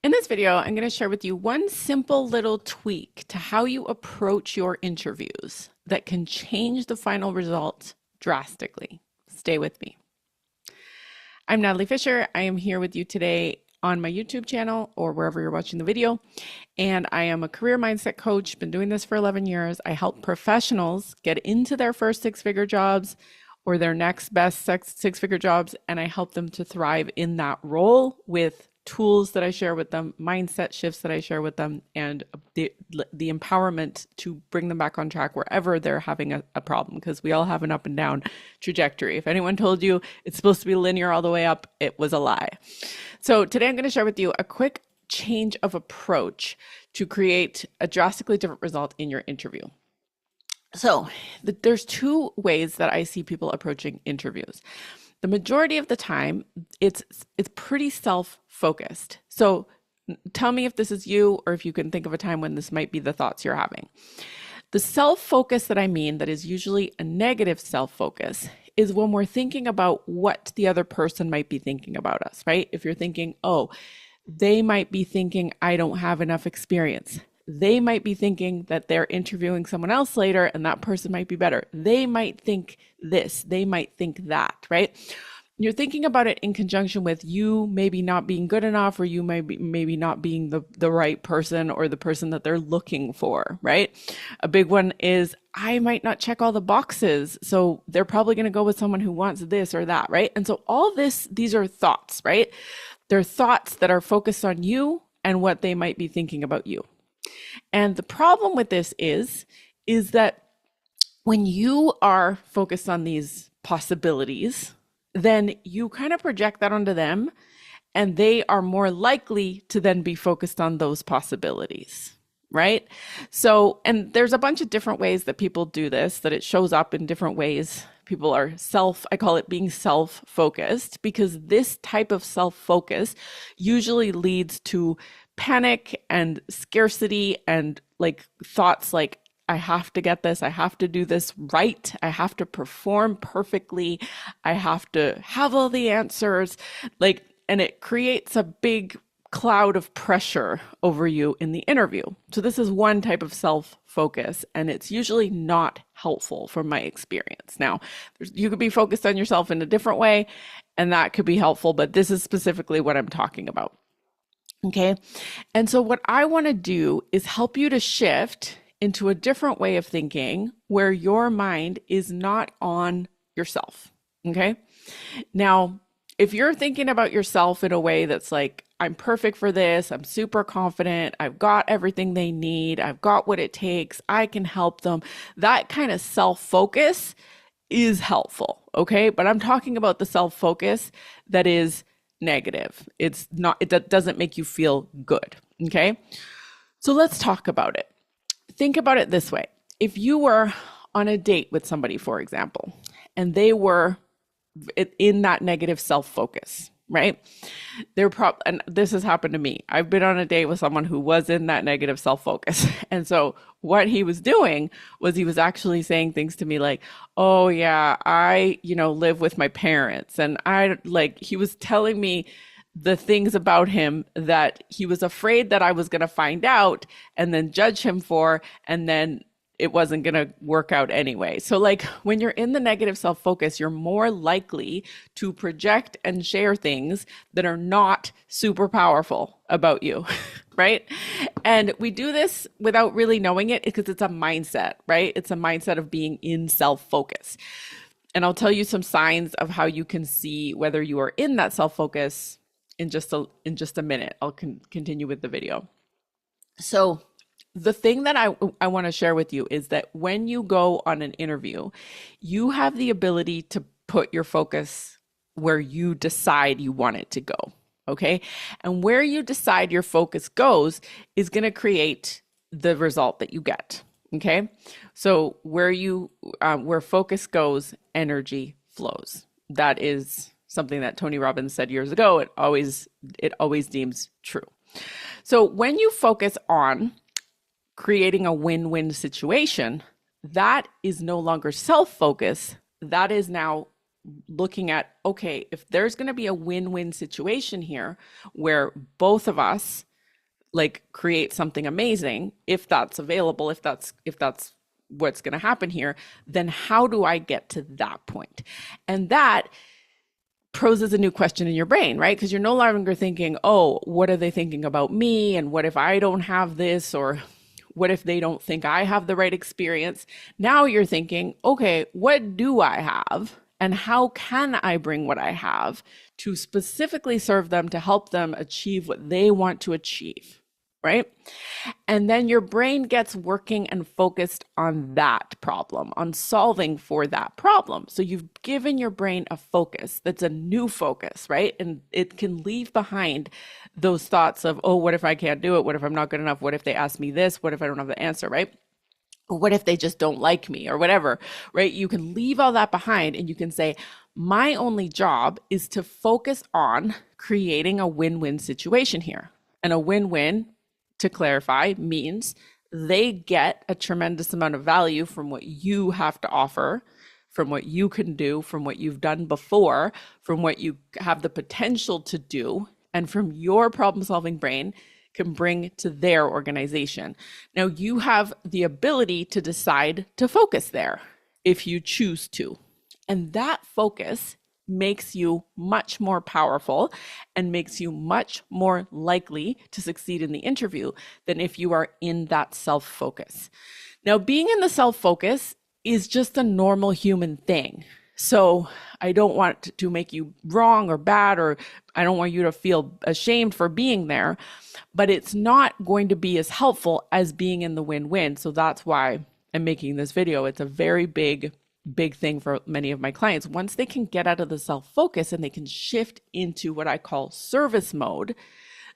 In this video, I'm going to share with you one simple little tweak to how you approach your interviews that can change the final result drastically. Stay with me. I'm Natalie Fisher. I am here with you today on my YouTube channel or wherever you're watching the video. And I am a career mindset coach, been doing this for 11 years. I help professionals get into their first six-figure jobs or their next best six-figure jobs, and I help them to thrive in that role with tools that I share with them, mindset shifts that I share with them, and the empowerment to bring them back on track wherever they're having a problem, because we all have an up and down trajectory. If anyone told you it's supposed to be linear all the way up, it was a lie. So today I'm going to share with you a quick change of approach to create a drastically different result in your interview. So there's two ways that I see people approaching interviews. The majority of the time, it's pretty self-focused. So tell me if this is you, or if you can think of a time when this might be the thoughts you're having. The self-focus that I mean, that is usually a negative self-focus, is when we're thinking about what the other person might be thinking about us, right? If you're thinking, oh, they might be thinking I don't have enough experience. They might be thinking that they're interviewing someone else later and that person might be better. They might think this, they might think that, right? You're thinking about it in conjunction with you maybe not being good enough, or you maybe not being the right person or the person that they're looking for, right? A big one is I might not check all the boxes, so they're probably going to go with someone who wants this or that, right? And so all these are thoughts, right? They're thoughts that are focused on you and what they might be thinking about you. And the problem with this is that when you are focused on these possibilities, then you kind of project that onto them, and they are more likely to then be focused on those possibilities, right? So, and there's a bunch of different ways that people do this, that it shows up in different ways. People are I call it being self-focused, because this type of self-focus usually leads to panic and scarcity and like thoughts like, I have to get this, I have to do this right, I have to perform perfectly, I have to have all the answers, and it creates a big cloud of pressure over you in the interview. So this is one type of self-focus, and it's usually not helpful from my experience. Now, you could be focused on yourself in a different way, and that could be helpful, but this is specifically what I'm talking about. Okay. And so what I want to do is help you to shift into a different way of thinking where your mind is not on yourself. Okay. Now, if you're thinking about yourself in a way that's like, I'm perfect for this, I'm super confident, I've got everything they need, I've got what it takes, I can help them, that kind of self-focus is helpful. Okay. But I'm talking about the self-focus that is negative. It doesn't make you feel good. Okay. So let's talk about it. Think about it this way. If you were on a date with somebody, for example, and they were in that negative self-focus, right? And this has happened to me. I've been on a date with someone who was in that negative self-focus. And so what he was doing was he was actually saying things to me like, oh yeah, I, live with my parents. And he was telling me the things about him that he was afraid that I was going to find out and then judge him for, and then it wasn't going to work out anyway. So when you're in the negative self-focus, you're more likely to project and share things that are not super powerful about you, right? And we do this without really knowing it because it's a mindset, right? It's a mindset of being in self-focus. And I'll tell you some signs of how you can see whether you are in that self-focus in just a minute. I'll continue with the video. So the thing that I want to share with you is that when you go on an interview, you have the ability to put your focus where you decide you want it to go. Okay. And where you decide your focus goes is going to create the result that you get. Okay. So where focus goes, energy flows. That is something that Tony Robbins said years ago. It always deems true. So when you focus on creating a win-win situation, that is no longer self-focus. That is now looking at, okay, if there's going to be a win-win situation here where both of us like create something amazing, if that's available, if that's what's going to happen here, then how do I get to that point? And that poses a new question in your brain, right? Because you're no longer thinking, oh, what are they thinking about me? And what if I don't have this? Or what if they don't think I have the right experience? Now you're thinking, okay, what do I have? And how can I bring what I have to specifically serve them to help them achieve what they want to achieve, right? And then your brain gets working and focused on that problem, on solving for that problem. So you've given your brain a focus that's a new focus, right? And it can leave behind those thoughts of, oh, what if I can't do it? What if I'm not good enough? What if they ask me this? What if I don't have the answer, right? What if they just don't like me or whatever, right? You can leave all that behind and you can say, my only job is to focus on creating a win-win situation here. And a win-win, to clarify, means they get a tremendous amount of value from what you have to offer, from what you can do, from what you've done before, from what you have the potential to do, and from your problem-solving brain can bring to their organization. Now, you have the ability to decide to focus there if you choose to. And that focus makes you much more powerful and makes you much more likely to succeed in the interview than if you are in that self-focus. Now, being in the self-focus is just a normal human thing. So I don't want to make you wrong or bad, or I don't want you to feel ashamed for being there, but it's not going to be as helpful as being in the win-win. So that's why I'm making this video. It's a very big thing for many of my clients. Once they can get out of the self-focus and they can shift into what I call service mode,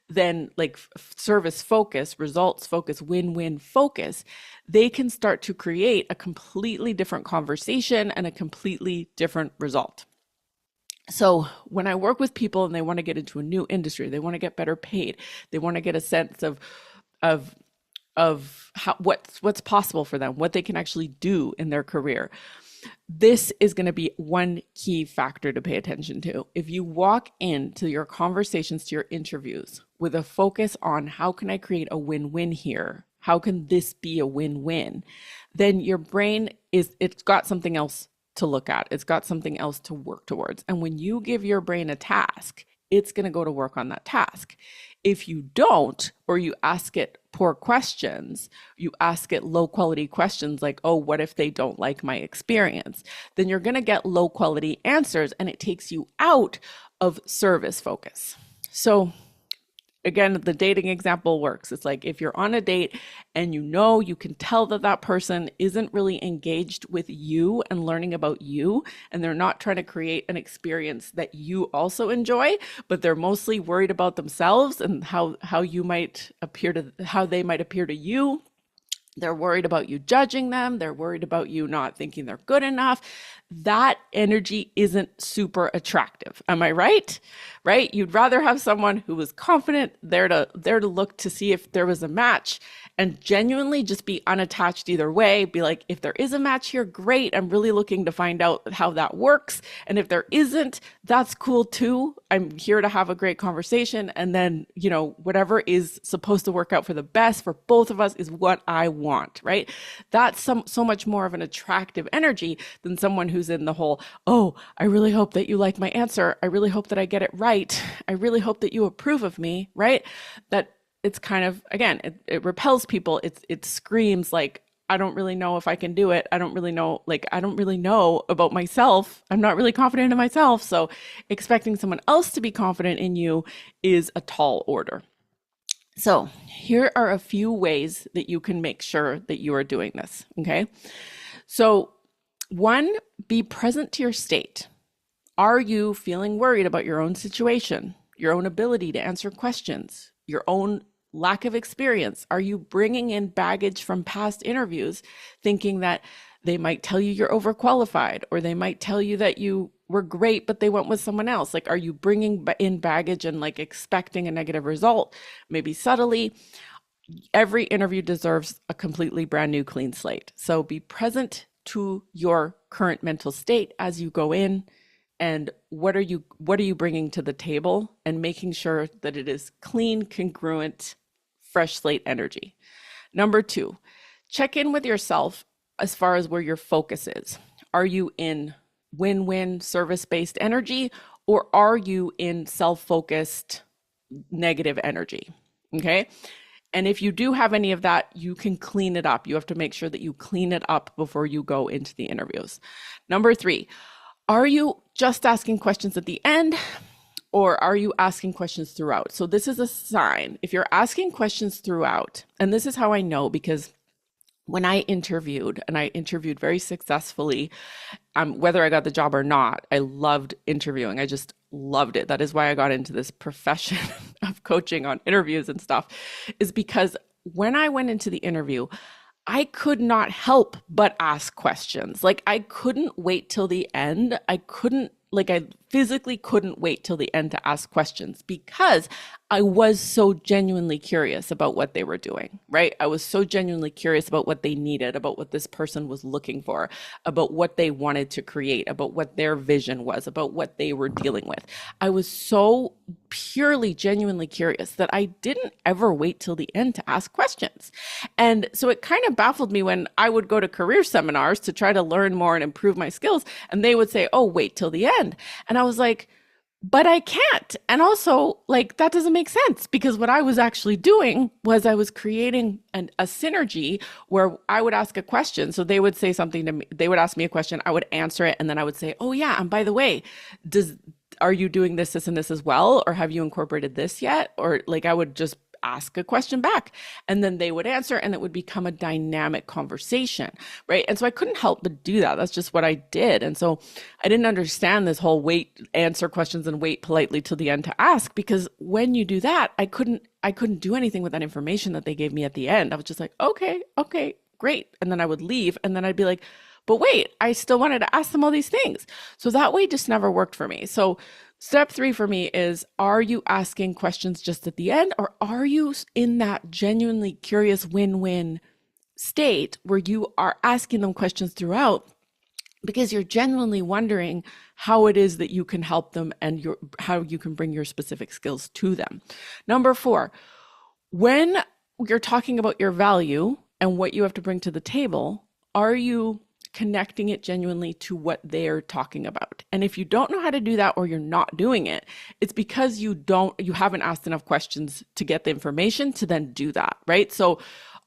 then like service focus, results focus, win-win focus, they can start to create a completely different conversation and a completely different result. So when I work with people and they want to get into a new industry, they want to get better paid, they want to get a sense of how, what's possible for them, what they can actually do in their career, this is going to be one key factor to pay attention to. If you walk into your conversations, to your interviews with a focus on how can I create a win-win here? How can this be a win-win? Then your brain it's got something else to look at. It's got something else to work towards. And when you give your brain a task, it's going to go to work on that task. If you don't, or you ask it poor questions, you ask it low quality questions like, oh, what if they don't like my experience? Then you're going to get low quality answers and it takes you out of service focus. So again, the dating example works. It's like if you're on a date and you can tell that that person isn't really engaged with you and learning about you, and they're not trying to create an experience that you also enjoy, but they're mostly worried about themselves and how they might appear to you. They're worried about you judging them. They're worried about you not thinking they're good enough. That energy isn't super attractive. Am I right? Right? You'd rather have someone who was confident, there to look to see if there was a match, and genuinely just be unattached either way. Be like, if there is a match here, great. I'm really looking to find out how that works. And if there isn't, that's cool too. I'm here to have a great conversation. And then, whatever is supposed to work out for the best for both of us is what I want, right? That's so much more of an attractive energy than someone who's in the whole, oh, I really hope that you like my answer. I really hope that I get it right. I really hope that you approve of me, right? That it's kind of, again, it repels people. It screams like, I don't really know if I can do it. I don't really know about myself. I'm not really confident in myself. So expecting someone else to be confident in you is a tall order. So here are a few ways that you can make sure that you are doing this. Okay. So 1, be present to your state. Are you feeling worried about your own situation, your own ability to answer questions, your own lack of experience? Are you bringing in baggage from past interviews, thinking that they might tell you you're overqualified, or they might tell you that you were great, but they went with someone else? Like, are you bringing in baggage and like expecting a negative result, maybe subtly? Every interview deserves a completely brand new clean slate. So be present to your current mental state as you go in. And what are you bringing to the table, and making sure that it is clean, congruent, fresh slate energy. Number 2, check in with yourself as far as where your focus is. Are you in win-win service-based energy, or are you in self-focused negative energy? Okay. And if you do have any of that, you can clean it up. You have to make sure that you clean it up before you go into the interviews. Number 3, are you just asking questions at the end, or are you asking questions throughout? So this is a sign. If you're asking questions throughout, and this is how I know, because when I interviewed, and I interviewed very successfully, whether I got the job or not, I loved interviewing. I just loved it. That is why I got into this profession of coaching on interviews and stuff, is because when I went into the interview, I could not help but ask questions. Like, I couldn't wait till the end. I physically couldn't wait till the end to ask questions, because I was so genuinely curious about what they were doing, right? I was so genuinely curious about what they needed, about what this person was looking for, about what they wanted to create, about what their vision was, about what they were dealing with. I was so purely, genuinely curious that I didn't ever wait till the end to ask questions. And so it kind of baffled me when I would go to career seminars to try to learn more and improve my skills, and they would say, oh, wait till the end. And I was like, but I can't. And also, like, that doesn't make sense, because what I was actually doing was I was creating a synergy where I would ask a question. So they would say something to me, they would ask me a question, I would answer it, and then I would say, oh yeah, and by the way, are you doing this, this, and this as well? Or have you incorporated this yet? Or like, I would just ask a question back, and then they would answer, and it would become a dynamic conversation, right? And so I couldn't help but do that. That's just what I did. And so I didn't understand this whole answer questions and wait politely till the end to ask, because when you do that, I couldn't do anything with that information that they gave me at the end. I was just like, okay, great. And then I would leave, and then I'd be like, but wait, I still wanted to ask them all these things. So that way just never worked for me. So step 3 for me is, are you asking questions just at the end, or are you in that genuinely curious win-win state where you are asking them questions throughout because you're genuinely wondering how it is that you can help them and how you can bring your specific skills to them. Number 4, when you're talking about your value and what you have to bring to the table, are you connecting it genuinely to what they're talking about? And if you don't know how to do that, or you're not doing it, it's because you haven't asked enough questions to get the information to then do that, right? So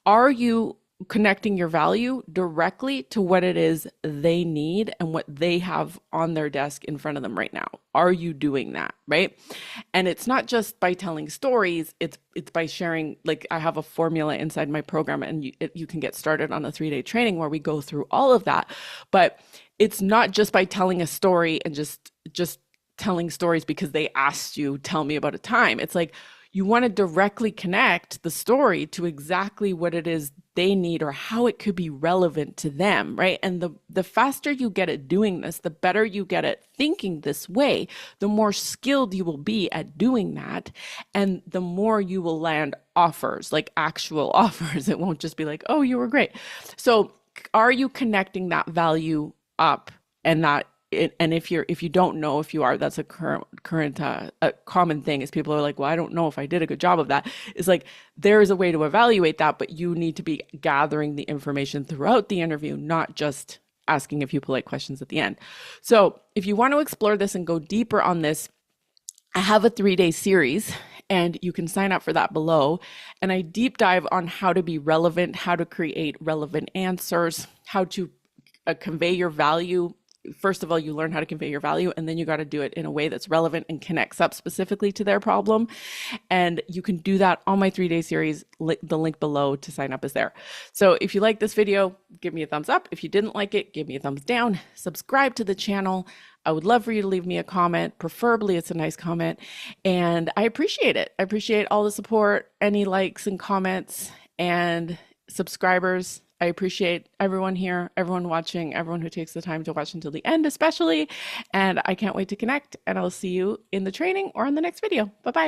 are you connecting your value directly to what it is they need and what they have on their desk in front of them right now? Are you doing that, right? And it's not just by telling stories, it's by sharing. Like, I have a formula inside my program, and you can get started on a 3-day training where we go through all of that. But it's not just by telling a story and just telling stories because they asked you, tell me about a time. It's like, you want to directly connect the story to exactly what it is they need, or how it could be relevant to them, right? And the faster you get at doing this, the better you get at thinking this way, the more skilled you will be at doing that, and the more you will land offers, like actual offers. It won't just be like, oh, you were great. So are you connecting that value up? And if you don't know if you are, that's a a common thing, is people are like, well, I don't know if I did a good job of that. It's like, there is a way to evaluate that, but you need to be gathering the information throughout the interview, not just asking a few polite questions at the end. So if you want to explore this and go deeper on this, I have a 3-day series, and you can sign up for that below. And I deep dive on how to be relevant, how to create relevant answers, how to convey your value. First of all, you learn how to convey your value, and then you got to do it in a way that's relevant and connects up specifically to their problem. And you can do that on my 3-day series. The link below to sign up is there. So if you like this video, give me a thumbs up. If you didn't like it, give me a thumbs down. Subscribe to the channel. I would love for you to leave me a comment. Preferably, it's a nice comment. And I appreciate it. I appreciate all the support, any likes and comments, and subscribers. I appreciate everyone here, everyone watching, everyone who takes the time to watch until the end, especially. And I can't wait to connect, and I'll see you in the training or in the next video. Bye-bye.